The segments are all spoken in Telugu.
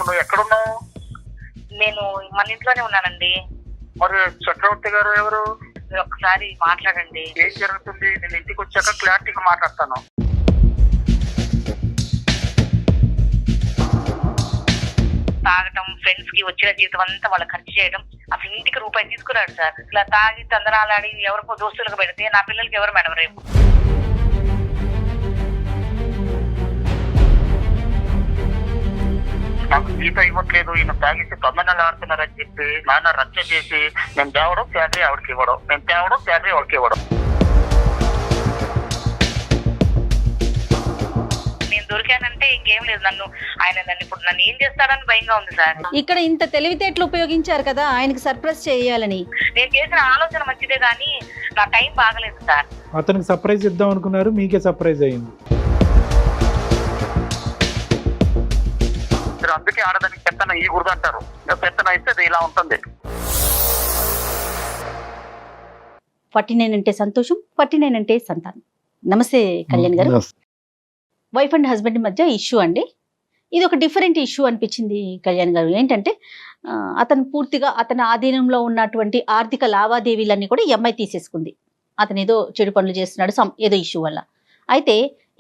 ఇప్పుడు నువ్వు ఎక్కడున్నావు? నేను మన ఇంట్లోనే ఉన్నానండి. మరి చక్రవర్తి గారు ఎవరు? మీరు ఒక్కసారి మాట్లాడండి. ఏం జరుగుతుంది? నేను ఇంటికి వచ్చాక క్లారిటీగా మాట్లాడతాను. తాగటం, ఫ్రెండ్స్ కి వచ్చిన జీతం అంతా వాళ్ళ ఖర్చు చేయడం, అసలు ఇంటికి రూపాయి తీసుకురాడు సార్. ఇట్లా తాగి తందనాలాడి ఎవరికో దోస్తులకు పెడితే నా పిల్లలకి ఎవరు మేడం రేపు? నాకు జీతం ఇవ్వట్లేదు, ఈయన తాగేసి తొందరలు ఆడుతున్నారని చెప్పి నాన్న రచ్చ చేసి నేను తేవడం శాలరీ ఆవిడకి ఇవ్వడం, నేను తేవడం శాలరీ ఆవిడకి ఇవ్వడం. నేను దొరికానంటే ఇంకేం లేదు. నన్ను ఇప్పుడు నన్ను ఏం చేస్తాడని భయంగా ఉంది సార్. ఇక్కడ ఇంత తెలివితేటలు ఉపయోగించారు కదా ఆయనకి సర్ప్రైజ్ చేయాలని. నేను చేసిన ఆలోచన మంచిదే కానీ నా టైం బాగలేదు సార్. అతనికి సర్ప్రైజ్ ఇద్దాం అనుకున్నారు, మీకే సర్ప్రైజ్ అయింది. అందుకే ఆడదానికి పెత్తన ఈ గుర్దు అంటారు. పెత్తన ఇస్తే అది ఇలా ఉంటుంది. 49 అంటే సంతోషం, 49 అంటే సంతానం. నమస్తే కళ్యాణ్ గారు. వైఫ్ అండ్ హస్బెండ్ మధ్య ఇష్యూ అండి. ఇది ఒక డిఫరెంట్ ఇష్యూ అనిపించింది కళ్యాణ్ గారు. ఏంటంటే అతను పూర్తిగా అతని ఆధీనంలో ఉన్నటువంటి ఆర్థిక లావాదేవీలన్నీ కూడా ఈ అమ్మాయి తీసేసుకుంది. అతను ఏదో చెడు పనులు చేస్తున్నాడు ఏదో ఇష్యూ వల్ల. అయితే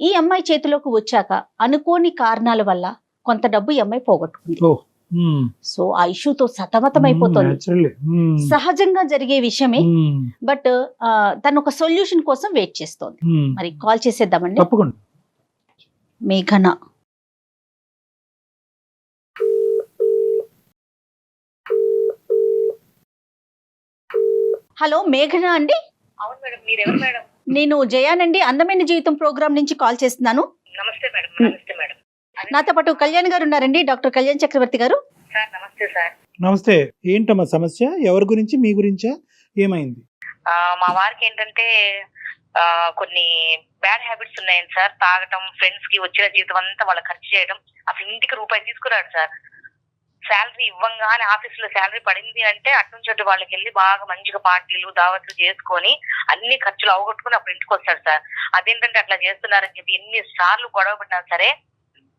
ఈ అమ్మాయి చేతిలోకి వచ్చాక అనుకోని కారణాల వల్ల కొంత డబ్బు ఈ అమ్మాయి పోగొట్టుకుంది. సో ఆ ఇష్యూతో సతమతం అయిపోతుంది. సహజంగా జరిగే విషయమే. బట్ తను ఒక సొల్యూషన్ కోసం వెయిట్ చేస్తోంది. మరి కాల్ చేసేద్దామండి. తప్పకుండా. మేఘన. హలో మేఘన అండి. అవును మేడం, మీరెవరు మేడం? నేను జయానండి, అందమైన జీవితం ప్రోగ్రామ్ నుంచి కాల్ చేస్తున్నాను. నమస్తే మేడం. నమస్తే మేడం. నాతో పాటు కళ్యాణ్ గారు ఉన్నారండి, డాక్టర్ కళ్యాణ్ చక్రవర్తి గారు. సార్ నమస్తే సార్. నమస్తే. ఏంటమ్మా సమస్య? ఎవరి గురించి? మీ గురించా? ఏమైంది? మా వారికి ఏంటంటే కొన్ని బ్యాడ్ హ్యాబిట్స్ ఉన్నాయండి సార్. తాగటం, ఫ్రెండ్స్ కి వచ్చిన జీతం అంతా వాళ్ళ ఖర్చు చేయడం, అసలు ఇంటికి రూపాయి తీసుకురాడు సార్. శాలరీ ఇవ్వంగానే ఆఫీస్ లో శాలరీ పడింది అంటే అటు వాళ్ళకి వెళ్ళి బాగా మంచిగా పార్టీలు దావత్లు చేసుకొని అన్ని ఖర్చులు అవగొట్టుకుని అప్పుడు ఇంటికి వస్తాడు సార్. అదేంటంటే అట్లా చేస్తున్నారని చెప్పి ఎన్ని సార్లు గొడవ పడినా సరే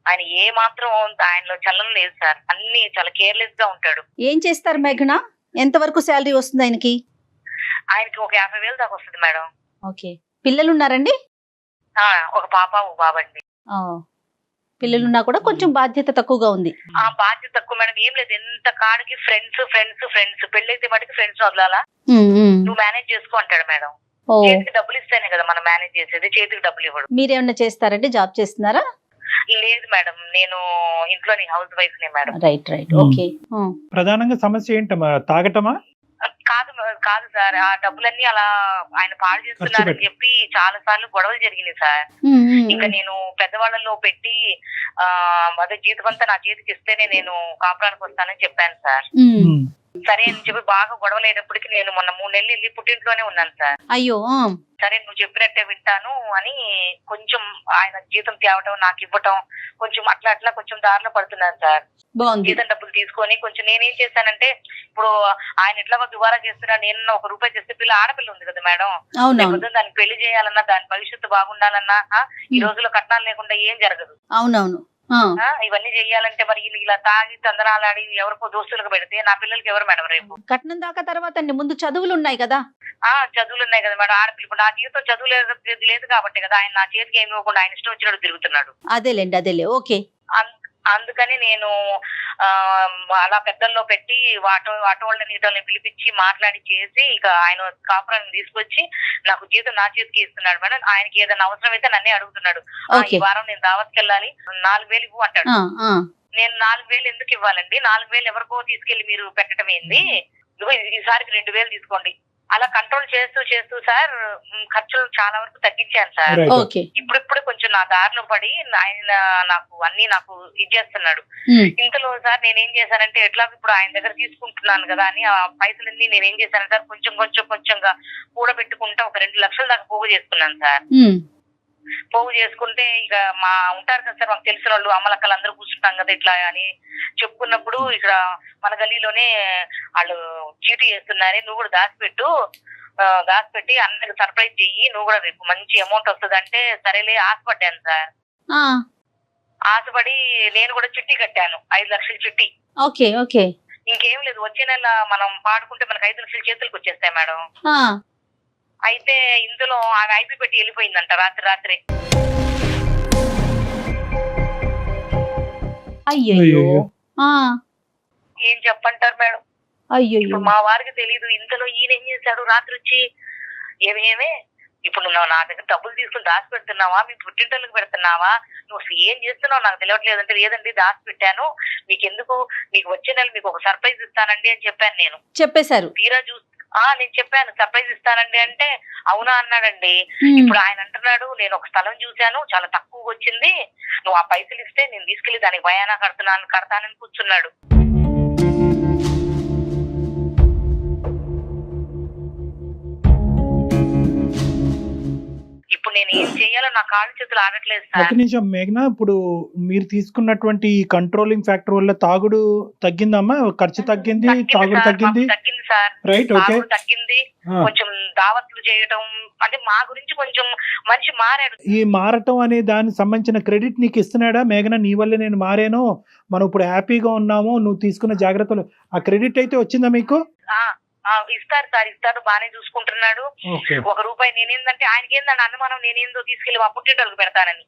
ఆయన ఏ మాత్రం ఆయనలో చలనం లేదు సార్. అన్ని చాలా కేర్లెస్ గా ఉంటాడు. ఏం చేస్తారు మేఘన? ఎంతవరకు శాలరీ వస్తుంది ఆయనకి? ఆయనకి ఒక 50,000 దాకా వస్తుంది మేడం. ఓకే. పిల్లలు ఉన్నారండి? ఒక పాప ఒక బాబండి. పిల్లలున్నా కూడా కొంచెం బాధ్యత తక్కువగా ఉంది. ఆ బాధ్యత తక్కువ మేడం. ఏం లేదు, ఎంత కాడికి ఫ్రెండ్స్ ఫ్రెండ్స్ ఫ్రెండ్స్ పెళ్ళైతే మటుకు ఫ్రెండ్స్ వదలాలా, నువ్వు మేనేజ్ చేసుకో అంటాడు మేడం. చేతికి డబ్బులు ఇస్తేనే కదా మనం మేనేజ్ చేసేది, చేతికి డబ్బులు ఇవ్వడు. మీరేమన్నా చేస్తారండి? జాబ్ చేస్తున్నారా? లేదు మేడం, నేను ఇంట్లోని హౌస్ వైఫ్ నే మేడం. Right right. ఓకే. ప్రధానంగా సమస్య ఏంటమ్మా? తాగటమా? కాదు సార్, ఆ డబ్బులన్నీ అలా ఆయన పాడు చేస్తున్నారని చెప్పి చాలా సార్లు గొడవలు జరిగినాయి సార్. ఇంకా నేను పెద్దవాళ్ళలో పెట్టి అదే జీతం అంతా నా చేతికి ఇస్తేనే నేను కాపురానికి వస్తానని చెప్పాను సార్. సరే అని చెప్పి బాగా గొడవలు అయినప్పటికీ నేను మొన్న 3 నెలలు వెళ్ళి పుట్టింట్లోనే ఉన్నాను సార్. అయ్యో. సరే నువ్వు చెప్పినట్టే వింటాను అని కొంచెం ఆయన జీతం తేవటం నాకు ఇవ్వటం కొంచెం అట్లా కొంచెం దారిలో పడుతున్నాను సార్. జీతం డబ్బులు తీసుకొని కొంచెం నేనేం చేశానంటే, ఇప్పుడు ఆయన ఎట్లా దుబారా చేస్తున్నా, నేను 1 రూపాయి చేస్తే ఆడపిల్ల ఉంది కదా మేడం, దానికి పెళ్లి చేయాలన్నా దాని భవిష్యత్తు బాగుండాలన్నా ఈ రోజుల్లో కట్నాలు లేకుండా ఏం జరగదు. అవునవును. ఇవన్నీ చెయ్యాలంటే మరి ఇలా తాగి తందనాలాడి ఎవరికో దోస్తులకు పెడితే నా పిల్లలకి ఎవరు మేడం రేపు? కట్నం దాకా తర్వాత ముందు చదువులు ఉన్నాయి కదా. చదువులు ఉన్నాయి కదా మేడం. ఆడపిల్ల ఇప్పుడు నా జీవితం చదువు లేదు కాబట్టి కదా ఆయన నా చేతికి ఏమి ఇవ్వకుండా ఆయన ఇష్టం వచ్చినట్టు తిరుగుతున్నాడు. అదేలే. ఓకే. అందుకని నేను అలా పెద్దల్లో పెట్టి ఆటో వాళ్ళని నీటోళ్ళని పిలిపించి మాట్లాడి చేసి ఇక ఆయన కాపురాన్ని తీసుకొచ్చి నాకు జీతం నా చేతికి ఇస్తున్నాడు మేడం. ఆయనకి ఏదైనా అవసరం అయితే నన్నే అడుగుతున్నాడు. ఈ వారం నేను దావత్కి వెళ్ళాలి, 4,000 ఇవ్వు అంటాడు. నేను 4,000 ఎందుకు ఇవ్వాలండి? 4,000 ఎవరికో తీసుకెళ్లి మీరు పెట్టడం ఏంది? ఈసారికి 2,000 తీసుకోండి. అలా కంట్రోల్ చేస్తూ సార్ ఖర్చులు చాలా వరకు తగ్గించాను సార్. ఇప్పుడు కొంచెం నా దారిలో పడి ఆయన నాకు ఇచ్చేస్తున్నాడు. ఇంతలో సార్ నేనేం చేశానంటే, ఎట్లా ఇప్పుడు ఆయన దగ్గర తీసుకుంటున్నాను కదా అని ఆ పైసలన్నీ నేనేం చేశాను సార్, కొంచెంగా కూడబెట్టుకుంటా ఒక 2 లక్షల దాకా పోగు చేసుకున్నాను సార్. పోగు చేసుకుంటే ఇక ఉంటారు కదా సార్ మాకు తెలిసిన వాళ్ళు, అమ్మలక్కలు అందరూ కూర్చుంటాం కదా ఇట్లా అని చెప్పుకున్నప్పుడు, ఇక్కడ మన గల్లీలోనే వాళ్ళు చీటీ చేస్తున్నారని నువ్వు కూడా దాచిపెట్టి అందరికి సర్ప్రైజ్ చెయ్యి, నువ్వు కూడా రేపు మంచి అమౌంట్ వస్తుంది అంటే సరేలే ఆశపడ్డాను సార్. ఆశపడి నేను కూడా చిట్టి కట్టాను, 5 లక్షల చిట్టి. Okay okay. ఇంకేం లేదు, వచ్చే నెల మనం పాడుకుంటే మనకు 5 లక్షల చేతులకు వచ్చేస్తాయి మేడం. ఆ, అయితే ఇందులో ఆమె ఐపీ పెట్టి వెళ్ళిపోయిందంట రాత్రే. అయ్యయ్యో. ఆ, ఏం చెప్పంటారు మేడం? అయ్యయ్యో. ఇప్పుడు మా వారికి తెలీదు. ఇంతలో ఈయన ఏం చేశాడు, రాత్రి వచ్చి ఏమేమే ఇప్పుడు నువ్వు నా దగ్గర డబ్బులు తీసుకుని దాచి పెడుతున్నావా, మీ పుట్టింటోళ్ళకి పెడుతున్నావా, నువ్వు అసలు ఏం చేస్తున్నావు నాకు తెలియట్లేదు అంటే, లేదండి దాచి పెట్టాను, మీకు ఎందుకు, మీకు వచ్చే నెల మీకు ఒక సర్ప్రైజ్ ఇస్తానండి అని చెప్పాను నేను. చెప్పేశారు. తీరా చూసి నేను చెప్పాను సర్ప్రైజ్ ఇస్తానండి అంటే, అవునా అన్నాడండి. ఇప్పుడు ఆయన అంటున్నాడు, నేను ఒక స్థలం చూశాను చాలా తక్కువగా వచ్చింది, నువ్వు ఆ పైసలు ఇస్తే నేను తీసుకెళ్లి దానికి భయానా కడతానని కూర్చున్నాడు. ఇప్పుడు నేను ఏం చేయాలో నా కాళ్ళు చేతులు ఆడట్లేదు సార్. ఒక నిమిషం మేఘన, ఇప్పుడు మీరు తీసుకున్నటువంటి కంట్రోలింగ్ ఫ్యాక్టర్ వల్ల తాగుడు తగ్గిందమ్మా? ఖర్చు తగ్గింది, తాగుడు తగ్గింది సార్. రైట్, ఓకే, తగ్గింది. కొంచెం దావత్లు చేయటం అంటే మా గురించి కొంచెం మనిషి మారాడు. ఈ మారటం అనే దానికి సంబంధించిన క్రెడిట్ నీకు ఇస్తున్నాడా మేఘన? నీ వల్ల నేను మారాను, మనం ఇప్పుడు హ్యాపీగా ఉన్నాము, నువ్వు తీసుకున్న జాగ్రత్తలు, ఆ క్రెడిట్ అయితే వచ్చిందా మీకు? ఇస్తారు సార్, ఇస్తారు, బానే చూసుకుంటున్నాడు. ₹1 నేనేందంటే ఆయనకి ఏందంటే అనుమానం, నేనేందో తీసుకెళ్లి మా పుట్టింటోళ్ళకి పెడతానని.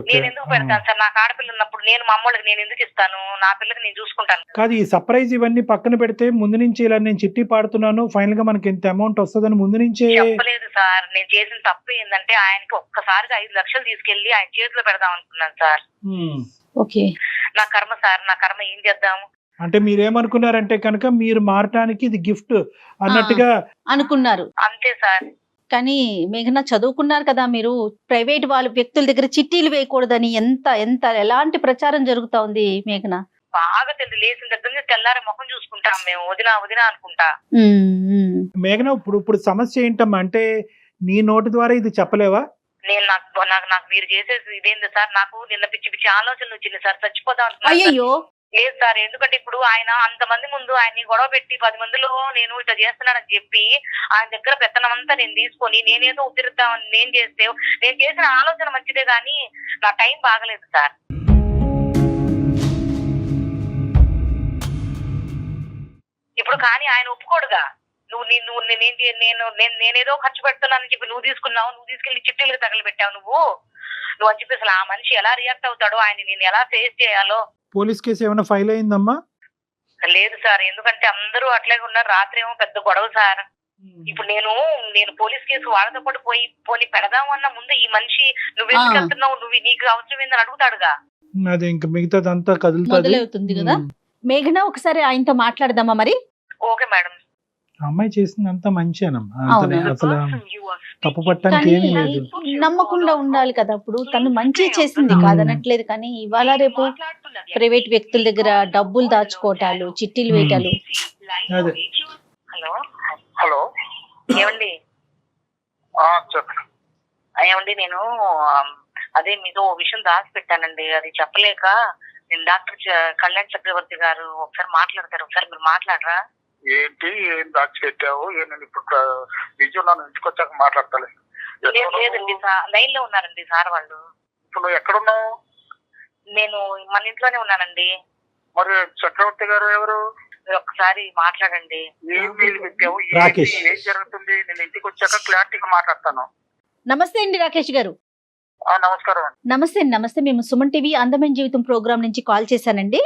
నేను ఎందుకు పెడతాను సార్, నాకు ఆడపిల్ల ఉన్నప్పుడు నేను మా అమ్మోళ్ళకి నేను ఎందుకు ఇస్తాను, నా పిల్లకి నేను చూసుకుంటాను. కాదు, ఈ సర్ప్రైజ్ ఇవన్నీ పక్కన పెడితే ముందు నుంచి ఇలా నేను చిట్టి పాడుతున్నాను, ఫైనల్ గా మనకి ఎంత అమౌంట్ వస్తుందని ముందు నుంచే చెప్పలేదు సార్. నేను చేసిన తప్పు ఏంటంటే ఆయనకి ఒక్కసారిగా 5 లక్షలు తీసుకెళ్లి ఆయన చేతిలో పెడదాం అనుకున్నాను సార్. ఓకే, నా కర్మ సార్, నా కర్మ, ఏం చేద్దాము. అంటే మీరేమనుకున్నారంటే కనుక మీరు మారటానికి ఇది గిఫ్ట్ అన్నట్టుగా అనుకున్నారు. అంతే సార్. కానీ మేఘన చదువుకున్నారు కదా మీరు, ప్రైవేట్ వాళ్ళ వ్యక్తుల దగ్గర చిట్టీలు వేయకూడదని ఎంత ఎంత ఎలాంటి ప్రచారం జరుగుతా ఉంది మేఘన? బాగా తెలియదు, లేచిన దగ్గర నుంచి తెల్లారి ముఖం చూసుకుంటాం మేము, వదినా అనుకుంటా. మేఘన, ఇప్పుడు సమస్య ఏంటమ్మా అంటే నీ నోటి ద్వారా ఇది చెప్పలేవా? నేను నాకు మీరు చేసేది ఇదేంది సార్, నాకు నిన్న పిచ్చి పిచ్చి ఆలోచనలు వచ్చింది సార్, చచ్చిపోదాం. అయ్యో లేదు సార్, ఎందుకంటే ఇప్పుడు ఆయన అంతమంది ముందు ఆయన్ని గొడవ పెట్టి 10 మందిలో నేను ఇట్లా చేస్తున్నానని చెప్పి ఆయన దగ్గర పెత్తనం అంతా నేను తీసుకొని నేనేదో ఉద్ధరిద్దామని నేను చేసిన ఆలోచన మంచిదే కానీ నా టైం బాగలేదు సార్. ఇప్పుడు కానీ ఆయన ఒప్పుకోడుగా, నేనేదో ఖర్చు పెడుతున్నానని చెప్పి నువ్వు తీసుకున్నావు, నువ్వు తీసుకెళ్లి చిట్టీలకు తగలబెట్టావు నువ్వు అని చెప్పి అసలు ఆ మనిషి ఎలా రియాక్ట్ అవుతాడో, ఆయన నేను ఎలా ఫేస్ చేయాలో. పోలీస్ కేసు ఏమైనా ఫైల్ అయిందమ్మా? లేదు సార్, ఎందుకంటే అందరూ అట్లాగే ఉన్నారు. రాత్రి ఏమో పెద్ద గొడవ సార్. ఇప్పుడు నేను పోలీస్ కేసు వాళ్ళతో పాటు పోయి పెడదాం అన్న ముందు ఈ మనిషి నువ్వెందుకు వెళ్తున్నావు, నీకు అవసరం ఏందని అడుగుతాడుగా. అది ఇంకా మిగతాదంతా కదులుతుంది కదా. మేఘన, ఒకసారి ఆయనతో మాట్లాడదామా మరి? Okay madam. అమ్మాయి చేసిందంతా మంచిగానమ్మా, అసలు తప్పు పట్టడానికి ఏమీ లేదు. నమ్మకుండా ఉండాలి కదా. ఇప్పుడు తను మంచి చేసింది కాదనట్లేదు, కానీ ఇవాళ రేపు ప్రైవేట్ వ్యక్తుల దగ్గర డబ్బులు దాచుకోవటాలు, చిట్టీలు వేయటాలు. హలో హలో, ఏమండి? ఏమండి, నేను అదే మీతో ఓ విషయం దాచి పెట్టానండి, అది చెప్పలేక నేను డాక్టర్ కళ్యాణ్ చక్రవర్తి గారు ఒకసారి మాట్లాడతారు, ఒకసారి మీరు మాట్లాడరా? ఏంటి, ఏం దాచి పెట్టావు? నేను ఇప్పుడు బిజీ ఉన్నాను, ఇంటికి వచ్చాక మాట్లాడతాను. లేదండి, లైన్ లో ఉన్నారండి సార్ వాళ్ళు. ఇప్పుడు నువ్వు ఎక్కడున్నావు? నేను మన ఇంట్లోనే ఉన్నానండి. మరి చక్రవర్తి గారు ఎవరు? మీరు ఒక్కసారి మాట్లాడండి. ఏం మెయిల్ పెట్టావు, ఏం జరుగుతుంది? నేను ఇంటికి వచ్చాక క్లారిటీగా మాట్లాడతాను. నమస్తే అండి రాకేష్ గారు. నమస్కారం. నమస్తే. మేము సుమన్ టీవీ అందమైన జీవితం ప్రోగ్రామ్ నుంచి కాల్ చేశానండి.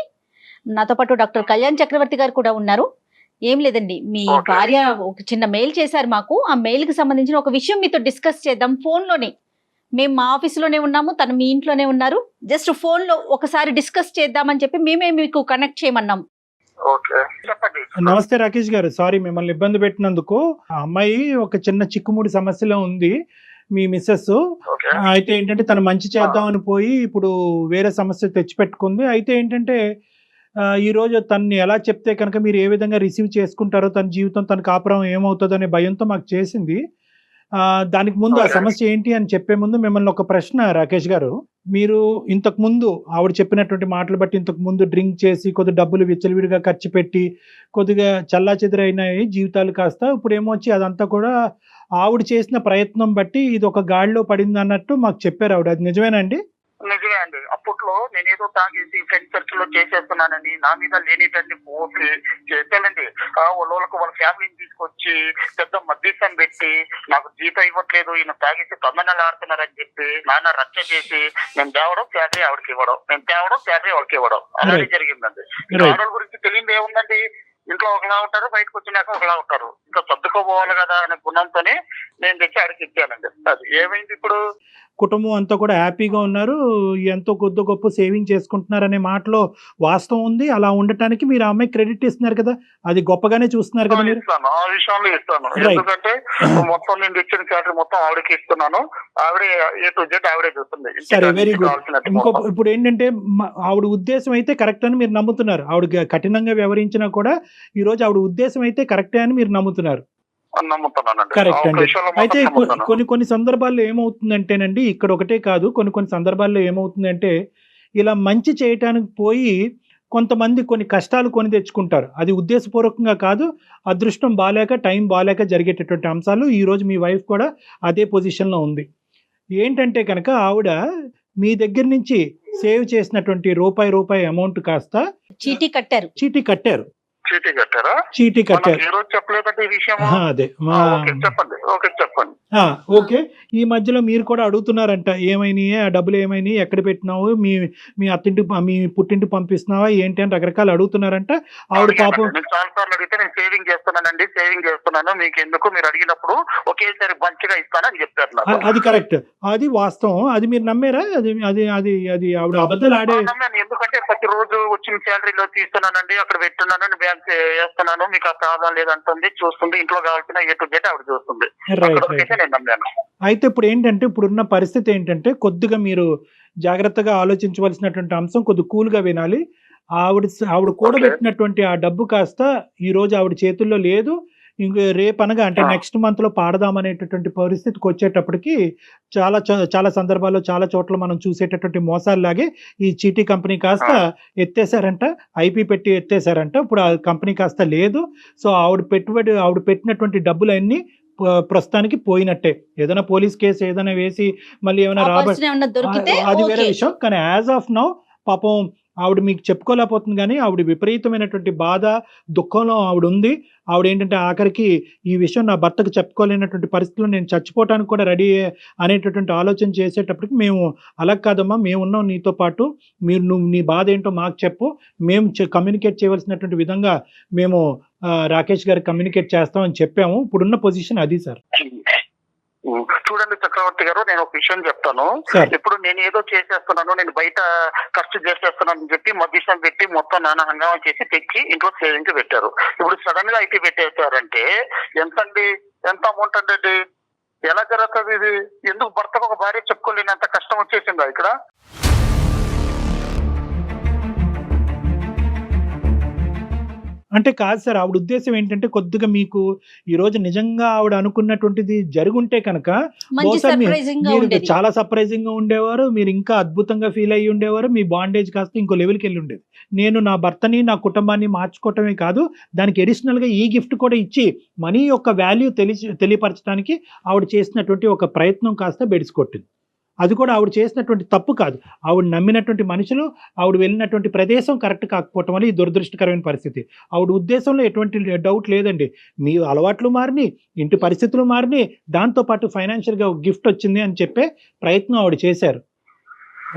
నాతో పాటు డాక్టర్ కళ్యాణ్ చక్రవర్తి గారు కూడా ఉన్నారు. ఏం లేదండి, మీ భార్య ఒక చిన్న మెయిల్ చేశారు మాకు. ఆ మెయిల్ కి సంబంధించిన ఒక విషయం మీతో డిస్కస్ చేద్దాం ఫోన్ లోనే. మేము మా ఆఫీసులోనే ఉన్నాము, తను మీ ఇంట్లోనే ఉన్నారు. జస్ట్ ఫోన్ లో ఒకసారి డిస్కస్ చేద్దామని చెప్పి మేమే మీకు కనెక్ట్ చేయమన్నాం. నమస్తే రాకేష్ గారు, సారీ మిమ్మల్ని ఇబ్బంది పెట్టినందుకు. ఆ అమ్మాయి ఒక చిన్న చిక్కుముడి సమస్యలో ఉంది, మీ మిస్సెస్. అయితే ఏంటంటే తను మంచి చేద్దామని పోయి ఇప్పుడు వేరే సమస్య తెచ్చిపెట్టుకుంది. అయితే ఏంటంటే ఈ రోజు తన్ని ఎలా చెప్తే కనుక మీరు ఏ విధంగా రిసీవ్ చేసుకుంటారో, తన జీవితం, తన కాపురం ఏమవుతుందో అనే భయంతో మాకు చేసింది. దానికి ముందు ఆ సమస్య ఏంటి అని చెప్పే ముందు మిమ్మల్ని ఒక ప్రశ్న రాకేష్ గారు. మీరు ఇంతకు ముందు ఆవిడ చెప్పినటువంటి మాటలు బట్టి ఇంతకు ముందు డ్రింక్ చేసి కొద్ది డబ్బులు విచ్చలవిడిగా ఖర్చు పెట్టి కొద్దిగా చల్లాచెదురైనాయి జీవితాలు, కాస్త ఇప్పుడు ఏమొచ్చి అదంతా కూడా ఆవిడ చేసిన ప్రయత్నం బట్టి ఇది ఒక గాడిలో పడింది అన్నట్టు మాకు చెప్పారు ఆవిడ. అది నిజమేనండి? నిజమే అండి. అప్పుడు అప్పట్లో నేనేదో తాగేసి ఫ్రెండ్ సర్కిల్ లో చేసేస్తున్నానని నా మీద లేనిటన్ని పోసి చేశానండి. వాళ్ళకి వాళ్ళ ఫ్యామిలీని తీసుకొచ్చి పెద్ద మద్దీసం పెట్టి నాకు జీతం ఇవ్వట్లేదు, ఈయన తాగేసి తొందరలు ఆడుతున్నారని చెప్పి నాన్న రచ్చ చేసి నేను తేవడం శాలరీ ఆవిడకి ఇవ్వడం, నేను తేవడం శాలరీ ఆవిడకి ఇవ్వడం అలాగే జరిగిందండి. ఆడవాళ్ళ గురించి తెలియదు ఏముందండి, ఇంట్లో ఒకలా ఉంటారు, బయటకు వచ్చినాక ఒకలా ఉంటారు. ఇంకా సర్దుకోపోవాలి కదా అనే గుణంతోనే నేను తెచ్చి అడిగి ఇచ్చానండి. అది ఏమైంది, ఇప్పుడు కుటుంబం అంతా కూడా హ్యాపీగా ఉన్నారు, ఎంతో కొద్ది గొప్ప సేవింగ్ చేసుకుంటున్నారు అనే మాటలో వాస్తవం ఉంది. అలా ఉండటానికి మీరు ఆ అమ్మాయి క్రెడిట్ ఇస్తున్నారు కదా, అది గొప్పగానే చూస్తున్నారు కదా మీరు. ఇస్తాను, ఆ విషయంలో ఇస్తాను. ఎందుకంటే మొత్తం నేను ఇచ్చిన శాలరీ మొత్తం ఆవిడకి ఇస్తున్నాను, ఆవిడే ఏ టు జెడ్ ఆవిడే చూస్తుంది. సరే, వెరీ గుడ్. ఇంకో ఇప్పుడు ఏంటంటే ఆవిడ ఉద్దేశం అయితే కరెక్ట్ అని మీరు నమ్ముతున్నారు. ఆవిడ కఠినంగా వ్యవహరించినా కూడా ఈ రోజు ఆవిడ ఉద్దేశం అయితే కరెక్టే అని మీరు నమ్ముతున్నారు. కరెక్ట్ అండి. అయితే కొన్ని సందర్భాల్లో ఏమవుతుందంటేనండి, ఇక్కడ ఒకటే కాదు, కొన్ని సందర్భాల్లో ఏమవుతుందంటే ఇలా మంచి చేయటానికి పోయి కొంతమంది కొన్ని కష్టాలు కొని తెచ్చుకుంటారు. అది ఉద్దేశపూర్వకంగా కాదు, అదృష్టం బాలేక టైం బాలేక జరిగేటటువంటి అంశాలు. ఈ రోజు మీ వైఫ్ కూడా అదే పొజిషన్లో ఉంది. ఏంటంటే కనుక ఆవిడ మీ దగ్గర నుంచి సేవ్ చేసినటువంటి రూపాయి అమౌంట్ కాస్త చీటీ కట్టారు. అదే ఓకే. ఈ మధ్యలో మీరు కూడా అడుగుతున్నారంట, ఏమైనాయి ఆ డబ్బులు, ఏమైనాయి, ఎక్కడ పెట్టినావు, మీ అత్తింటి మీ పుట్టింటి పంపిస్తున్నావా ఏంటి అని రకరకాలు అడుగుతున్నారంట. ఆవిడ పాపం చాలాసార్లు అడిగితే నేను సేవింగ్ చేస్తున్నానండి, సేవింగ్ చేస్తున్నాను, మీకు ఎందుకు, మీరు అడిగినప్పుడు ఒకేసారి మంచిగా ఇస్తానని చెప్పారు. అది కరెక్ట్, అది వాస్తవం. అది మీరు నమ్మారా? అది అది అది అది ఆవిడ అబద్ధాలు ఆడే. ఎందుకంటే ప్రతిరోజు వచ్చిన శాలరీలో తీస్తున్నానండి, అక్కడ పెట్టున్నాను, బ్యాంక్ వేస్తున్నాను, మీకు ఆ ప్రాబ్లం లేదంటుంది, చూస్తుంది, ఇంట్లో కావాల్సిన ఏ టు జెడ్ ఆవిడ చూస్తుంది. అయితే ఇప్పుడు ఏంటంటే, ఇప్పుడున్న పరిస్థితి ఏంటంటే కొద్దిగా మీరు జాగ్రత్తగా ఆలోచించవలసినటువంటి అంశం, కొద్ది కూల్గా వినాలి. ఆవిడ కూడబెట్టినటువంటి ఆ డబ్బు కాస్త ఈ రోజు ఆవిడ చేతుల్లో లేదు. ఇంక రేపనగా అంటే నెక్స్ట్ మంత్ లో పాడదామనేటటువంటి పరిస్థితికి వచ్చేటప్పటికి చాలా సందర్భాల్లో చాలా చోట్ల మనం చూసేటటువంటి మోసాల్లాగే ఈ చీటీ కంపెనీ కాస్త ఎత్తేసారంట, ఐపీ పెట్టి ఎత్తేసారంట. ఇప్పుడు ఆ కంపెనీ కాస్త లేదు. సో ఆవిడ పెట్టినటువంటి డబ్బులన్నీ ప్రస్తుతానికి పోయినట్టే. ఏదైనా పోలీస్ కేసు ఏదైనా వేసి మళ్ళీ ఏమైనా అది వేరే విషయం. కానీ యాజ్ ఆఫ్ నౌ పాపం ఆవిడ మీకు చెప్పుకోలేకపోతుంది, కానీ ఆవిడ విపరీతమైనటువంటి బాధ, దుఃఖంలో ఆవిడ ఉంది. ఆవిడ ఏంటంటే ఆఖరికి ఈ విషయం నా భర్తకు చెప్పుకోలేనటువంటి పరిస్థితుల్లో నేను చచ్చిపోవటానికి కూడా రెడీ అనేటటువంటి ఆలోచన చేసేటప్పటికి మేము అలా కాదమ్మా, మేము ఉన్నాం నీతో పాటు, నువ్వు నీ బాధ ఏంటో మాకు చెప్పు, మేము కమ్యూనికేట్ చేయవలసినటువంటి విధంగా మేము రాకేష్ గారికి కమ్యూనికేట్ చేస్తామని చెప్పాము. ఇప్పుడున్న పొజిషన్ అది సార్. చూడండి చక్రవర్తి గారు, నేను ఒక విషయం చెప్తాను. ఇప్పుడు నేను ఏదో చేసేస్తున్నాను, నేను బయట ఖర్చు చేసేస్తున్నాను అని చెప్పి మధ్యస్థం పెట్టి మొత్తం నానా హంగామా చేసి తెచ్చి ఇంట్లో సేవింగ్ పెట్టారు. ఇప్పుడు సడన్ గా ఐటీ పెట్టేశారంటే ఎంత అమౌంట్ అండి? ఎలా జరుగుతుంది ఇది? ఎందుకు భర్తకు ఒక భార్య చెప్పుకోలేనంత కష్టం వచ్చేసిందా ఇక్కడ? అంటే కాదు సార్, ఆవిడ ఉద్దేశం ఏంటంటే కొద్దిగా మీకు ఈ రోజు నిజంగా ఆవిడ అనుకున్నటువంటిది జరుగుంటే కనుక మీరు చాలా సర్ప్రైజింగ్ గా ఉండేవారు, మీరు ఇంకా అద్భుతంగా ఫీల్ అయ్యి ఉండేవారు, మీ బాండేజ్ కాస్త ఇంకో లెవెల్కి వెళ్ళి ఉండేది. నేను నా భర్తని నా కుటుంబాన్ని మార్చుకోవటమే కాదు, దానికి అడిషనల్ గా ఈ గిఫ్ట్ కూడా ఇచ్చి మనీ యొక్క వాల్యూ తెలియపరచడానికి ఆవిడ చేసినటువంటి ఒక ప్రయత్నం కాస్త బెడిసికొట్టింది. అది కూడా ఆవిడ చేసినటువంటి తప్పు కాదు. ఆవిడ నమ్మినటువంటి మనుషులు, ఆవిడ వెళ్ళినటువంటి ప్రదేశం కరెక్ట్ కాకపోవటం వల్ల ఈ దురదృష్టకరమైన పరిస్థితి. ఆవిడ ఉద్దేశంలో ఎటువంటి డౌట్ లేదండి. మీ అలవాట్లు మారిని, ఇంటి పరిస్థితులు మారిని, దాంతోపాటు ఫైనాన్షియల్గా ఒక గిఫ్ట్ వచ్చింది అని చెప్పే ప్రయత్నం ఆవిడ చేశారు.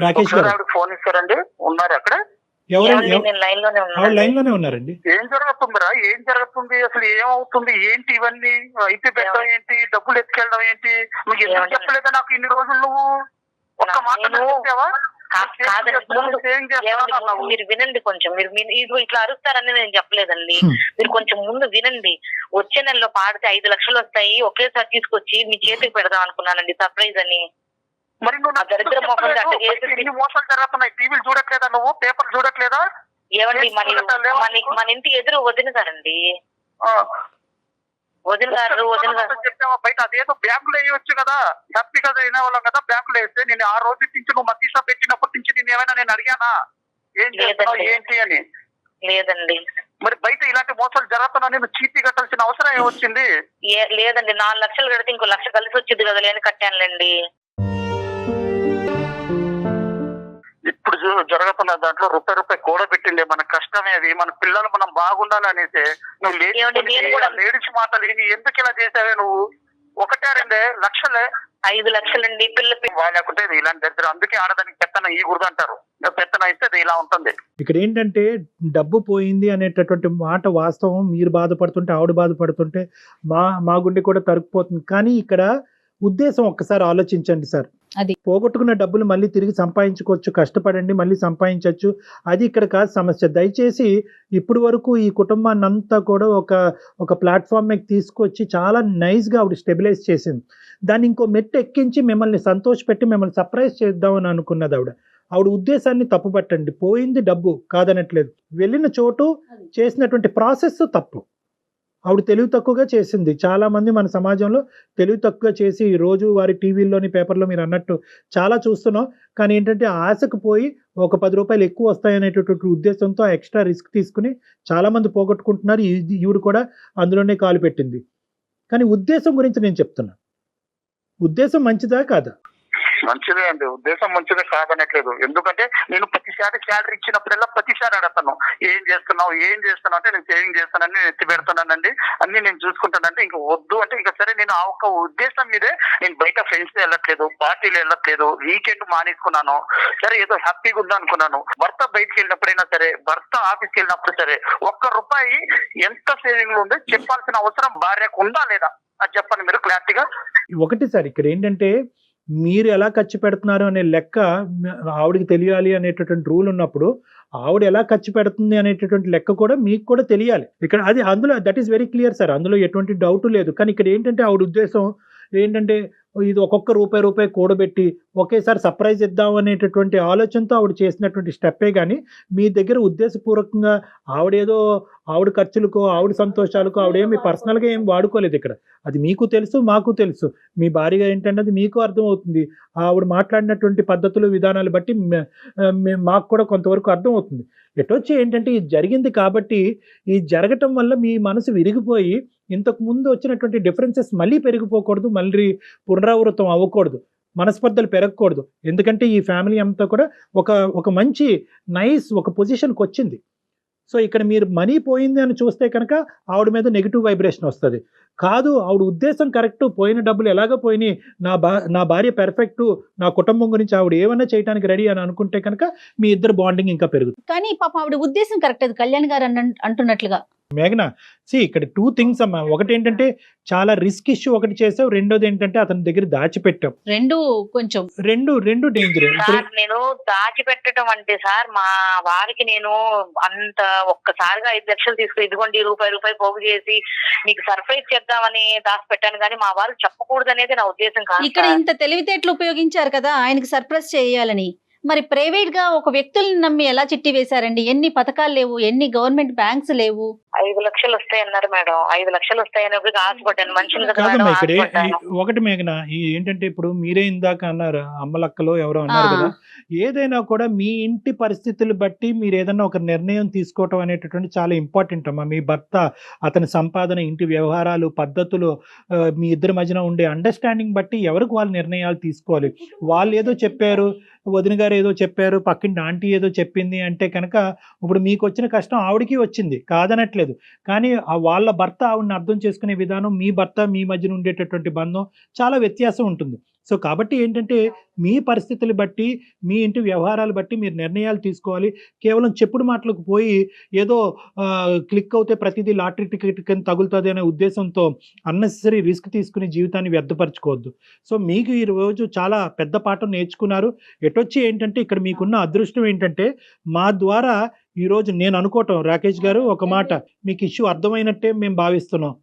రాకేష్ గారు ఫోన్ ఇస్తారండి, ఉన్నారు అక్కడ? ఆవిడ లైన్ లోనే ఉన్నారండి. ఏం జరుగుతుందిరా, ఏం జరుగుతుంది అసలు, ఏమవుతుంది, ఏంటి ఇవన్నీ? అయితే పెట్టడం ఏంటి, డబ్బులు ఎత్తుకెళ్ళడం ఏంటి? నువ్వు ఎందుకు చెప్పలేదా నాకు ఇన్ని రోజులు? నువ్వు ఒక్క మాట చెప్పావా? మీరు వినండి కొంచెం, మీరు ఇట్లా అరుస్తారని నేను చెప్పలేదండి. మీరు కొంచెం ముందు వినండి. వచ్చే నెలలో పాడితే 5 లక్షలు వస్తాయి, ఒకేసారి తీసుకొచ్చి మీ చేతికి పెడదాం అనుకున్నానండి, సర్ప్రైజ్ అని. మరి నువ్వు మోసాలు జరుగుతున్నాయి, టీవీలు చూడట్లేదా, నువ్వు పేపర్ చూడట్లేదా? ఏమండి మన ఇంటి ఎదురు వదిలినారండి, వదిలినారు. బయట అదేదో బ్యాంకులో వేయవచ్చు కదా, హ్యాపీగా అయిన వాళ్ళం కదా బ్యాంకులో వేస్తే. నేను ఆ రోజు నుంచి నువ్వు మధ్య పెట్టినప్పటి నుంచి నేను ఏమైనా నేను అడిగానా ఏం చేస్తున్నావు ఏంటి అని? లేదండి. మరి బయట ఇలాంటి మోసాలు జరుగుతున్నా నేను చీటీ కట్టాల్సిన అవసరం ఏమొచ్చింది? లేదండి, 4 లక్షలు కడితే ఇంకో 1 లక్ష కలిసి వచ్చింది కదా, లేని కట్టానులేండి. ఇప్పుడు జరుగుతున్న దాంట్లో రూపాయి కూడబెట్టిండే మన కష్టమే అది, మన పిల్లలు మనం బాగుండాలనేసి నువ్వు లేడీస్ మాటలు విని ఎందుకు ఇలా చేసావే నువ్వు? 1-2 లక్షలే, 5 లక్షలండి పిల్లలు వాళ్ళకుంటే ఇలాంటి దరిద్రం. అందుకే ఆడదానికి పెత్తనం ఈ గుర్దు అంటారు, పెత్తనం ఇస్తే అది ఇలా ఉంటుంది. ఇక్కడ ఏంటంటే డబ్బు పోయింది అనేటటువంటి మాట వాస్తవం. మీరు బాధపడుతుంటే ఆవిడ బాధపడుతుంటే మా గుండె కూడా తరుక్కుపోతుంది. కానీ ఇక్కడ ఉద్దేశం ఒక్కసారి ఆలోచించండి సార్. అది పోగొట్టుకున్న డబ్బులు మళ్ళీ తిరిగి సంపాదించుకోవచ్చు, కష్టపడండి మళ్ళీ సంపాదించవచ్చు, అది ఇక్కడ కాదు సమస్య. దయచేసి ఇప్పుడు వరకు ఈ కుటుంబాన్ని అంతా కూడా ఒక ప్లాట్ఫామ్ మీద తీసుకొచ్చి చాలా నైస్గా ఆవిడ స్టెబిలైజ్ చేసింది. దాన్ని ఇంకో మెట్టు ఎక్కించి మిమ్మల్ని సంతోషపెట్టి మిమ్మల్ని సర్ప్రైజ్ చేద్దామని అనుకున్నది ఆవిడ ఉద్దేశాన్ని తప్పుపట్టండి. పోయింది డబ్బు కాదనట్లేదు, వెళ్ళిన చోటు చేసినటువంటి ప్రాసెస్ తప్పు. ఆవిడ తెలివి తక్కువగా చేసింది. చాలా మంది మన సమాజంలో తెలివి తక్కువగా చేసి రోజు వారి టీవీల్లోని పేపర్లో మీరు అన్నట్టు చాలా చూస్తున్నాం. కానీ ఏంటంటే ఆశకు పోయి ఒక 10 రూపాయలు ఎక్కువ వస్తాయనేటటువంటి ఉద్దేశంతో ఎక్స్ట్రా రిస్క్ తీసుకుని చాలా మంది పోగొట్టుకుంటున్నారు. ఈవిడ కూడా అందులోనే కాలు పెట్టింది. కానీ ఉద్దేశం గురించి నేను చెప్తున్నా, ఉద్దేశం మంచిదా కాదా? మంచిదే అండి, ఉద్దేశం మంచిదే కాదనట్లేదు. ఎందుకంటే నేను ప్రతిసారి శాలరీ ఇచ్చినప్పుడల్లా ప్రతిసారి అడగతాను, ఏం చేస్తున్నావు అంటే నేను సేవింగ్ చేస్తానని నేను ఎత్తి పెడుతున్నానండి, అన్ని నేను చూసుకుంటానంటే ఇంకా వద్దు అంటే ఇంకా సరే. నేను ఆ ఒక్క ఉద్దేశం మీదే నేను బయట ఫ్రెండ్స్ వెళ్ళట్లేదు, పార్టీలు వెళ్ళట్లేదు, వీకెండ్ మానేసుకున్నాను. సరే ఏదో హ్యాపీగా ఉందా అనుకున్నాను. భర్త బయటకు వెళ్ళినప్పుడైనా సరే, భర్త ఆఫీస్కి వెళ్ళినప్పుడు సరే, ₹1 ఎంత సేవింగ్ లో ఉందో చెప్పాల్సిన అవసరం భార్యకు ఉందా లేదా అది చెప్పండి మీరు క్లారిటీగా. ఒకటి సార్, ఇక్కడ ఏంటంటే మీరు ఎలా ఖర్చు పెడుతున్నారు అనే లెక్క ఆవిడకి తెలియాలి అనేటటువంటి రూల్ ఉన్నప్పుడు ఆవిడ ఎలా ఖర్చు పెడుతుంది అనేటటువంటి లెక్క కూడా మీకు కూడా తెలియాలి. ఇక్కడ అది అందులో that is very clear sir, అందులో ఎటువంటి డౌట్ లేదు. కానీ ఇక్కడ ఏంటంటే ఆవిడ ఉద్దేశం ఏంటంటే ఇది ఒక్కొక్క రూపాయి కూడబెట్టి ఒకేసారి సర్ప్రైజ్ ఇద్దాం అనేటటువంటి ఆలోచనతో ఆవిడ చేసినటువంటి స్టెప్పే. కానీ మీ దగ్గర ఉద్దేశపూర్వకంగా ఆవిడ ఖర్చులకు ఆవిడ సంతోషాలకు ఆవిడేమి పర్సనల్గా ఏం వాడుకోలేదు ఇక్కడ. అది మీకు తెలుసు, మాకు తెలుసు. మీ భార్యగా ఏంటంటే అది మీకు అర్థమవుతుంది. ఆవిడ మాట్లాడినటువంటి పద్ధతులు విధానాలు బట్టి మాకు కూడా కొంతవరకు అర్థమవుతుంది. ఎటొచ్చి ఏంటంటే ఇది జరిగింది కాబట్టి ఈ జరగటం వల్ల మీ మనసు విరిగిపోయి ఇంతకు ముందు వచ్చినటువంటి డిఫరెన్సెస్ మళ్ళీ పెరిగిపోకూడదు, మళ్ళీ పునరావృతం అవ్వకూడదు, మనస్పర్ధలు పెరగకూడదు. ఎందుకంటే ఈ ఫ్యామిలీ అంతా కూడా ఒక మంచి నైస్ ఒక పొజిషన్కి వచ్చింది. సో ఇక్కడ మీరు మనీ పోయింది అని చూస్తే కనుక ఆవిడ మీద నెగిటివ్ వైబ్రేషన్ వస్తుంది. కాదు, ఆవిడ ఉద్దేశం కరెక్ట్, పోయిన డబ్బులు ఎలాగో పోయినాయి, నా భార్య పెర్ఫెక్ట్, నా కుటుంబం గురించి ఆవిడ ఏమన్నా చేయడానికి రెడీ అని అనుకుంటే కనుక మీ ఇద్దరు బాండింగ్ ఇంకా పెరుగుతుంది. కానీ పాప ఆవిడ ఉద్దేశం కరెక్ట్, అది కళ్యాణ్ గారు అంటున్నట్లుగా. మేఘనా, ఇక్కడ 2 థింగ్స్ అమ్మా. ఒకటి ఏంటంటే చాలా రిస్క్ ఇష్యూ ఒకటి చేసావు, రెండోది ఏంటంటే అతని దగ్గర దాచిపెట్టాం. రెండు డేంజర్. నేను దాచిపెట్టడం అంటే సార్, మా వారికి నేను అంత ఒక్కసారిగా 5 లక్షలు తీసుకుని ఇదిగోండి రూపాయి పోగు చేసి నీకు సర్ప్రైజ్ చేద్దామని దాచిపెట్టాను. కానీ మా వారు చెప్పకూడదు అనేది నా ఉద్దేశం కాదు. ఇక్కడ ఇంత తెలివితేటలు ఉపయోగించారు కదా ఆయనకి సర్ప్రైజ్ చేయాలని. మరి ప్రైవేట్ గా ఒక వ్యక్తుల్ని నమ్మి ఎలా చిట్టి వేశారండి? ఎన్ని పథకాలు లేవు, ఎన్ని గవర్నమెంట్ బ్యాంక్స్ లేవు. 5 లక్షలు వస్తాయన్నారు మేడం. 5 లక్షలు వస్తాయని ఆశపడ్డాను. మంచిది కదా కాదమ్మా. ఇక్కడ మేడం. ఒకటి మేఘనా, ఏంటంటే ఇప్పుడు మీరే ఇందాక అన్నారు, అమ్మలక్కలో ఎవరో అన్నారు కదా, ఏదైనా కూడా మీ ఇంటి పరిస్థితులు బట్టి మీరు ఏదైనా ఒక నిర్ణయం తీసుకోవటం అనేటటువంటి చాలా ఇంపార్టెంట్ అమ్మా. మీ భర్త, అతని సంపాదన, ఇంటి వ్యవహారాలు, పద్ధతులు, మీ ఇద్దరి మధ్యన ఉండే అండర్స్టాండింగ్ బట్టి ఎవరికి వాళ్ళు నిర్ణయాలు తీసుకోవాలి. వాళ్ళు ఏదో చెప్పారు, వదిన గారు ఏదో చెప్పారు, పక్కింటి ఆంటీ ఏదో చెప్పింది అంటే కనుక ఇప్పుడు మీకు వచ్చిన కష్టం ఆవిడకి వచ్చింది కాదనట్లేదు. కానీ వాళ్ళ భర్త ఆవిడని అర్థం చేసుకునే విధానం, మీ భర్త మీ మధ్యన ఉండేటటువంటి బంధం చాలా వ్యత్యాసం ఉంటుంది. సో కాబట్టి ఏంటంటే మీ పరిస్థితులు బట్టి, మీ ఇంటి వ్యవహారాలు బట్టి మీరు నిర్ణయాలు తీసుకోవాలి. కేవలం చెప్పుడు మాటలకు పోయి ఏదో క్లిక్ అవుతే ప్రతిదీ లాటరీ టికెట్ కింద తగులుతుంది అనే ఉద్దేశంతో అన్నెసరీ రిస్క్ తీసుకుని జీవితాన్ని వ్యర్థపరచుకోవద్దు. సో మీకు ఈ రోజు చాలా పెద్ద పాఠం నేర్చుకున్నారు. ఎటొచ్చి ఏంటంటే ఇక్కడ మీకున్న అదృష్టం ఏంటంటే మా ద్వారా ఈరోజు నేను అనుకోవటం, రాకేష్ గారు ఒక మాట, మీకు ఇష్యూ అర్థమైనట్టే మేము భావిస్తున్నాం.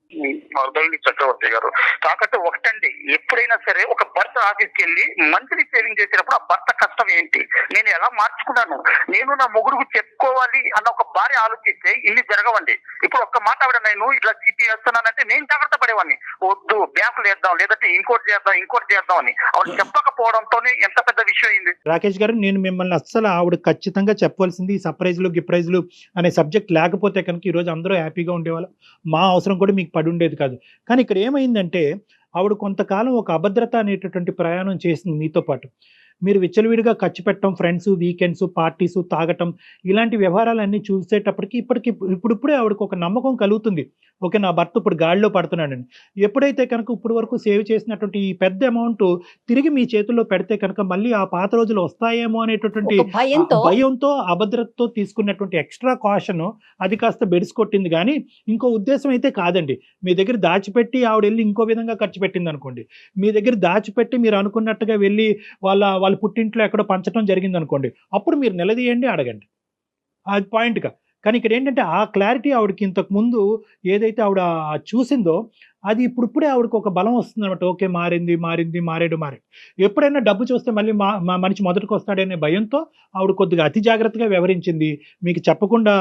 చక్రవర్తి గారు కాకపోతే ఒకటండి, ఎప్పుడైనా సరే ఒక భర్త ఆఫీస్కి వెళ్ళి మంత్లీ సేవింగ్ చేసినప్పుడు ఆ భర్త కష్టం ఏంటి, నేను ఎలా మార్చుకున్నాను, నేను నా మొగుడుకు చెప్పుకోవాలి అన్న ఒక భార్య ఆలోచిస్తే ఇన్ని జరగవండి. ఇప్పుడు ఒక్క మాట ఆవిడ నేను ఇట్లా సిటీ వేస్తున్నానంటే నేను జాగ్రత్త పడేవాడిని, వద్దు బ్యాంకులు వేద్దాం, లేదంటే ఇంకోటి చేద్దాం అని ఆవిడ చెప్పకపోవడంతోనే ఎంత పెద్ద విషయం అయింది. రాకేష్ గారు, నేను మిమ్మల్ని అస్సలు ఆవిడ ఖచ్చితంగా చెప్పవలసింది ఈ సర్ప్రైజ్లు గిప్రైజ్లు అనే సబ్జెక్ట్ లేకపోతే కనుక ఈరోజు అందరూ హ్యాపీగా ఉండేవాళ్ళం, మా అవసరం కూడా మీకు పడి ఉండేది కాదు. కానీ ఇక్కడ ఏమైందంటే ఆవిడ కొంతకాలం ఒక అభద్రత అనేటటువంటి ప్రయాణం చేసింది మీతో పాటు. మీరు విచ్చలవిడిగా ఖర్చు పెట్టడం, ఫ్రెండ్స్, వీకెండ్స్, పార్టీస్, తాగటం, ఇలాంటి వ్యవహారాలన్నీ చూసేటప్పటికి ఇప్పుడిప్పుడే ఆవిడకి ఒక నమ్మకం కలుగుతుంది. ఓకే, నా భర్త ఇప్పుడు గాడిలో పడుతున్నాడని. ఎప్పుడైతే కనుక ఇప్పుడు వరకు సేవ్ చేసినటువంటి ఈ పెద్ద అమౌంట్ తిరిగి మీ చేతుల్లో పెడితే కనుక మళ్ళీ ఆ పాత రోజులు వస్తాయేమో అనేటటువంటి ఒక భయంతో, అభద్రతతో తీసుకున్నటువంటి ఎక్స్ట్రా కాషన్ అది కాస్త బెడిసి కొట్టింది. కానీ ఇంకో ఉద్దేశం అయితే కాదండి. మీ దగ్గర దాచిపెట్టి ఆవిడ వెళ్ళి ఇంకో విధంగా ఖర్చు పెట్టింది అనుకోండి, మీ దగ్గర దాచిపెట్టి మీరు అనుకున్నట్టుగా వెళ్ళి వాళ్ళ పుట్టింట్లో ఎక్కడో పంచడం జరిగింది అనుకోండి, అప్పుడు మీరు నిలదీయండి, అడగండి. అది పాయింట్గా. కానీ ఇక్కడ ఏంటంటే ఆ క్లారిటీ ఆవిడకి ఇంతకు ముందు ఏదైతే ఆవిడ చూసిందో అది ఇప్పుడిప్పుడే ఆవిడకి ఒక బలం వస్తుంది అనమాట. ఓకే, మారాడు. ఎప్పుడైనా డబ్బు చూస్తే మళ్ళీ మా మనిషి మొదటికి వస్తాడనే భయంతో ఆవిడ కొద్దిగా అతి జాగ్రత్తగా వ్యవహరించింది. మీకు చెప్పకుండా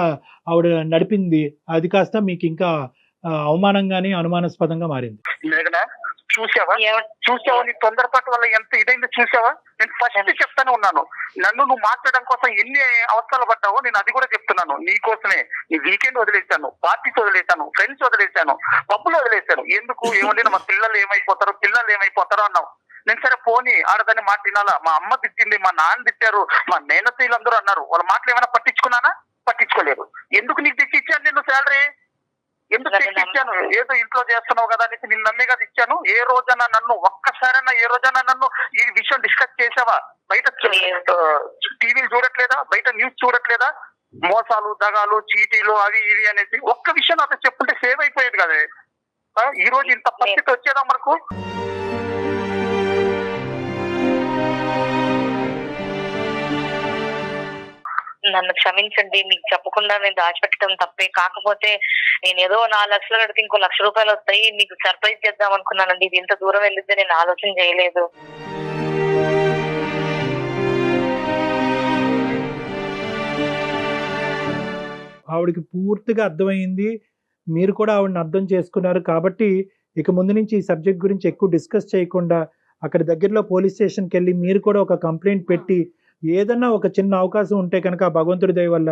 ఆవిడ నడిపింది. అది కాస్త మీకు ఇంకా అవమానంగానే అనుమానాస్పదంగా మారింది. చూసావా నీ తొందరపాటు వల్ల ఎంత ఇదైందో చూసావా? నేను ఫస్ట్ చెప్తానే ఉన్నాను, నన్ను నువ్వు మార్చడం కోసం ఎన్ని అవసరాలు పడ్డావో నేను అది కూడా చెప్తున్నాను. నీ కోసమే నీ వీకెండ్ వదిలేశాను, పార్టీస్ వదిలేశాను, ఫ్రెండ్స్ వదిలేశాను, పబ్బులు వదిలేశాను. ఎందుకు? ఏమంటే మా పిల్లలు ఏమైపోతారో అన్నావు. నేను సరే పోనీ ఆడదాన్ని మాట వినాలా? మా అమ్మ తిట్టింది, మా నాన్న తిట్టారు, మా మేనత్తీలందరూ అన్నారు. వాళ్ళ మాటలు ఏమైనా పట్టించుకున్నానా? పట్టించుకోలేదు. ఎందుకు నీకు తెచ్చిచ్చాను నేను శాలరీ? ఎందుకు తెచ్చిచ్చాను? ఏదో ఇంట్లో చేస్తున్నావు కదా అనేసి నిన్ను నమ్మే కదా ఇచ్చాను. ఏ రోజైనా నన్ను ఈ విషయం డిస్కస్ చేసావా? బయట టీవీలు చూడట్లేదా? బయట న్యూస్ చూడట్లేదా? మోసాలు, దగాలు, చీటీలు, అవి ఇవి అనేసి ఒక్క విషయం నాతో చెప్పుంటే సేవ్ అయిపోయేది కదా. ఈ రోజు ఇంత పరిస్థితి వచ్చేదా మనకు? నన్ను క్షమించండి, మీకు చెప్పకుండా నేను దాచిపెట్టడం తప్పే. కాకపోతే నేను ఏదో 4 లక్షలు కడితే ఇంకో 1,00,000 రూపాయలు వస్తాయి, మీకు సర్ప్రైజ్ చేద్దాం అనుకున్నానండి. ఇది ఇంత దూరం వెళ్ళిద్దే నేను ఆలోచన చేయలేదు. ఆవిడకి పూర్తిగా అర్థమైంది. మీరు కూడా ఆవిడని అర్థం చేసుకున్నారు. కాబట్టి ఇక ముందు నుంచి ఈ సబ్జెక్ట్ గురించి ఎక్కువ డిస్కస్ చేయకుండా అక్కడ దగ్గరలో పోలీస్ స్టేషన్కి వెళ్ళి మీరు కూడా ఒక కంప్లైంట్ పెట్టి ఏదన్నా ఒక చిన్న అవకాశం ఉంటే కనుక ఆ భగవంతుడి దయ వల్ల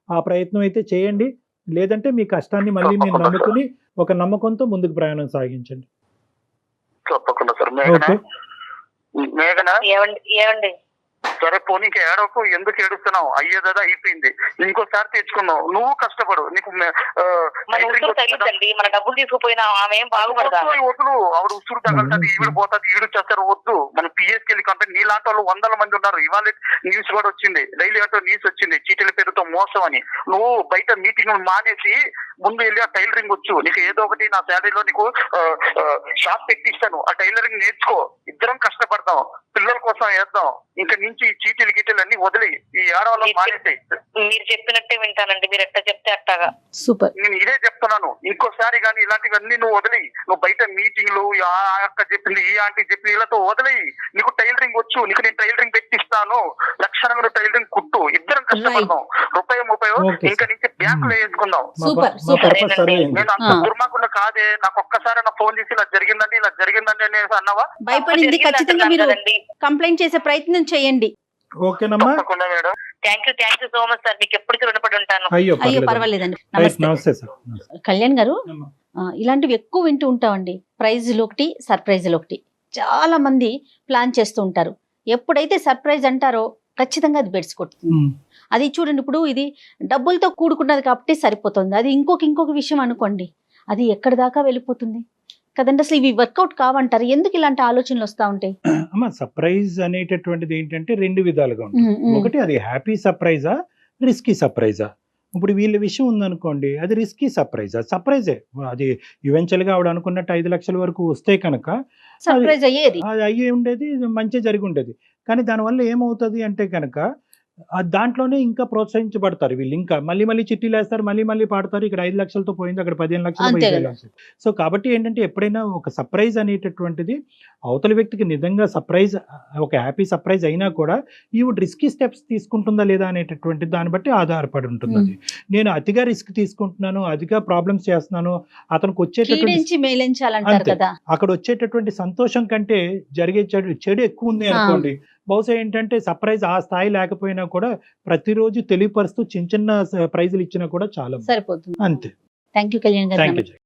ఆ ప్రయత్నం అయితే చేయండి. లేదంటే మీ కష్టాన్ని మళ్ళీ మీరు నమ్ముకుని ఒక నమ్మకంతో ముందుకు ప్రయాణం సాగించండి. తప్పకుండా సార్. ఏమండి సరే పోనీ ఇంకా ఏడవకు. ఎందుకు ఏడుస్తున్నావు? అయ్యేదా అయిపోయింది. ఇంకోసారి తెచ్చుకున్నావు. నువ్వు కష్టపడు. నీకు మన డబ్బులు తీసుకుపోయినా ఆమె వద్దు. ఆవిడ ఉసురు తగలుతుంది, ఈవిడ పోతుంది, ఈవిడ చేస్తారు. వద్దు. మన పిఎస్కి వెళ్ళి కంటే నీలాంటి వాళ్ళు 100 మంది ఉన్నారు. ఇవాళ న్యూస్ కూడా వచ్చింది, డైలీ ఆటో న్యూస్ వచ్చింది, చీటీల పేరుతో మోసం అని. నువ్వు బయట మీటింగ్ మానేసి ముందు వెళ్ళి ఆ టైలరింగ్ వచ్చు. నీకు ఏదో ఒకటి నా శాలరీలో నీకు షాప్ పెట్టిస్తాను, ఆ టైలరింగ్ నేర్చుకో. ఇద్దరం కష్టపడదాం, పిల్లల కోసం వేద్దాం. ఇంకా నుంచి ఈ చీటీలు గీటీలు అన్ని వదిలి ఈ ఆడవాళ్ళని మానేసాయి. మీరు చెప్పినట్టే వింటానండి, మీరు ఎట్లా చెప్తే అట్టగా. సూపర్. నేను ఇదే చెప్తున్నాను. ఇంకోసారి కానీ ఇలాంటివన్నీ నువ్వు వదిలి, నువ్వు బయట మీటింగ్లు ఆ అక్క చెప్పింది, ఈ ఆంటీ చెప్పింది, వీళ్ళతో వదిలి. నీకు టైలరింగ్ వచ్చు, నీకు నేను టైలరింగ్ పెట్టిస్తాను, లక్షణంగా టైలరింగ్ కుట్టు. ఇద్దరం కష్టపడదాం. రూపాయి ఇంకా నుంచి బ్యాంకులో వేసుకుందాం. నేను అంత దుర్మార్గుడు కాదే. నాకు ఒక్కసారి నా ఫోన్ చేసి ఇలా జరిగిందండి అనేసి అన్నావా? భయపడింది. ఖచ్చితంగా మీరు కంప్లైంట్ చేసే ప్రయత్నం చేయండి. ఓకేనమ్మా. Madam, thank you so much sir. మీకు ఎప్పటికీ రుణపడి ఉంటాను. అయ్యో పర్వాలేదండి. నమస్తే సార్. కళ్యాణ్ గారు, ఇలాంటివి ఎక్కువ వింటూ ఉంటామండి. ప్రైజ్లు ఒకటి, సర్ప్రైజ్లు ఒకటి. చాలా మంది ప్లాన్ చేస్తూ ఉంటారు. ఎప్పుడైతే సర్ప్రైజ్ అంటారో ఖచ్చితంగా అది బెడిసికొట్టుతుంది. అది చూడండి, ఇప్పుడు ఇది డబ్బులతో కూడుకున్నది కాబట్టి సరిపోతుంది. అది ఇంకొక విషయం అనుకోండి, అది ఎక్కడి దాకా వెళ్ళిపోతుంది కదండి. అసలు ఇవి వర్కౌట్ కావంటారు. ఎందుకు ఇలాంటి ఆలోచనలు వస్తూ ఉంటాయి? అమ్మ, సర్ప్రైజ్ అనేటటువంటిది ఏంటంటే 2 విధాలుగా ఉంటుంది. ఒకటి, అది హ్యాపీ సర్ప్రైజా, రిస్కీ సర్ప్రైజా. ఇప్పుడు వీళ్ళ విషయం ఉందనుకోండి, అది రిస్కీ సర్ప్రైజే. అది ఈవెన్చువల్ గా ఆవిడ అనుకున్నట్టు 5 లక్షల వరకు వస్తే కనుక సర్ప్రైజ్ అయ్యేది, అది అయ్యే ఉండేది, మంచి జరిగి ఉండేది. కానీ దానివల్ల ఏమవుతుంది అంటే కనుక దాంట్లోనే ఇంకా ప్రోత్సహించబడతారు వీళ్ళు. ఇంకా మళ్ళీ చిట్టీలు వేస్తారు, మళ్ళీ పాడతారు. ఇక్కడ 5 లక్షలతో పోయింది, అక్కడ 15 లక్షలు, 15 లక్షలు. సో కాబట్టి ఏంటంటే ఎప్పుడైనా ఒక సర్ప్రైజ్ అనేటటువంటిది అవతల వ్యక్తికి నిజంగా సర్ప్రైజ్, ఒక హ్యాపీ సర్ప్రైజ్ అయినా కూడా ఈవిడ రిస్కీ స్టెప్స్ తీసుకుంటుందా లేదా అనేటటువంటి దాన్ని బట్టి ఆధారపడి ఉంటుంది. అది నేను అతిగా రిస్క్ తీసుకుంటున్నాను, అతిగా ప్రాబ్లమ్స్ చేస్తున్నాను, అతనికి వచ్చేటటువంటి అక్కడ వచ్చేటటువంటి సంతోషం కంటే జరిగే చెడు ఎక్కువ ఉంది అనుకోండి, బహుశా ఏంటంటే సర్ప్రైజ్ ఆ స్థాయి లేకపోయినా కూడా ప్రతిరోజు తెలియపరుస్తూ చిన్న ప్రైజులు ఇచ్చినా కూడా చాలా సరిపోతుంది. అంతే. థ్యాంక్ యూ కళ్యాణ్ గారు.